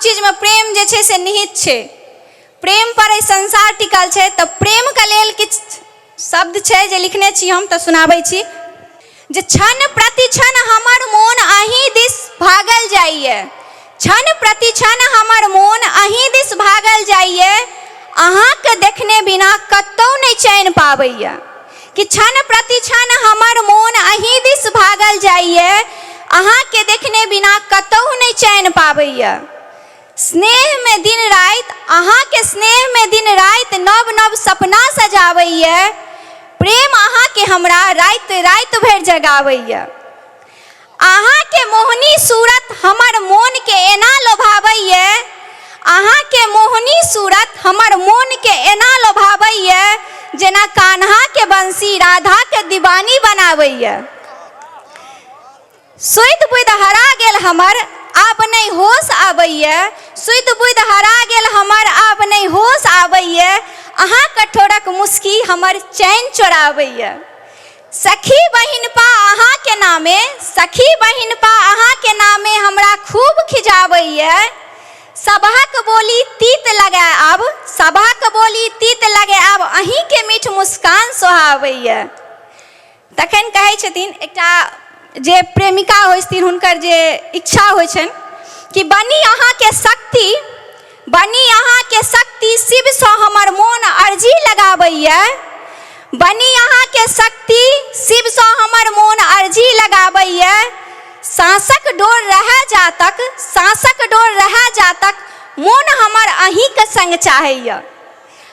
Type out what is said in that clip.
चीज में प्रेम जे छे से निहित छे। प्रेम पर संसार टिकल छे। तो प्रेम के लेल किछ शब्द छे जे लिखने छी हम, तो सुनाबै छी। जे क्षण प्रति क्षण हमर मोन अहीं दिस भागल जाइए, क्षण प्रति क्षण हमर मोन अहीं दिस भागल जाइए, अहाँ के देखने बिना कतौ नहीं चैन पाबैया। कि क्षण प्रति क्षण हमर मोन अहीं दिस भागल जाइए, अहाँ के देखने बिना कतौ नहीं चैन पाबैया। स्नेह में दिन रात, अहाँ के स्नेह में दिन रात नव नव सपना सजावैया। प्रेम अहाँ के हमरा रात रात भर जगावैया। अहाँ के मोहनी सूरत हमर मोन के एना लोभावैया, अहाँ के मोहनी सूरत हमर मोन के एना लोभावैया, जेना कान्हा के बंसी राधा के दीवानी बनावैया। सुध बुध हरा गेल हमर आब नहीं होश आबैया, सुध बुध हरा गेल हमर आब नहीं होश आबैया, अहाँ कठोरक मुस्की हमर चैन चोरावैया। सखी बहिन पा अहाँ के नामे, सखी बहिन पा अहाँ के नामे हमरा खूब खिजावैया। सबहक बोली तीत लगे आब, सबहक बोली तीत लगे आब, अहीं के मीठ मुस्कान सोहावैया। तखन कहै छथिन एकटा जे प्रेमिका होइ छथिन, हुनकर जे इच्छा होइ छनि कि बनी अहाँ के शक्ति, बनी अहाँ के शक्ति, शिव सँ हमर मोन अर्जी लगावैया। बनी अहाँ के शक्ति, शिव सँ हमर मोन अर्जी लगावैया। सांसक डोर रह जातक, सांसक डोर रह जातक, मोन हमर अहीं के संग चाहैया।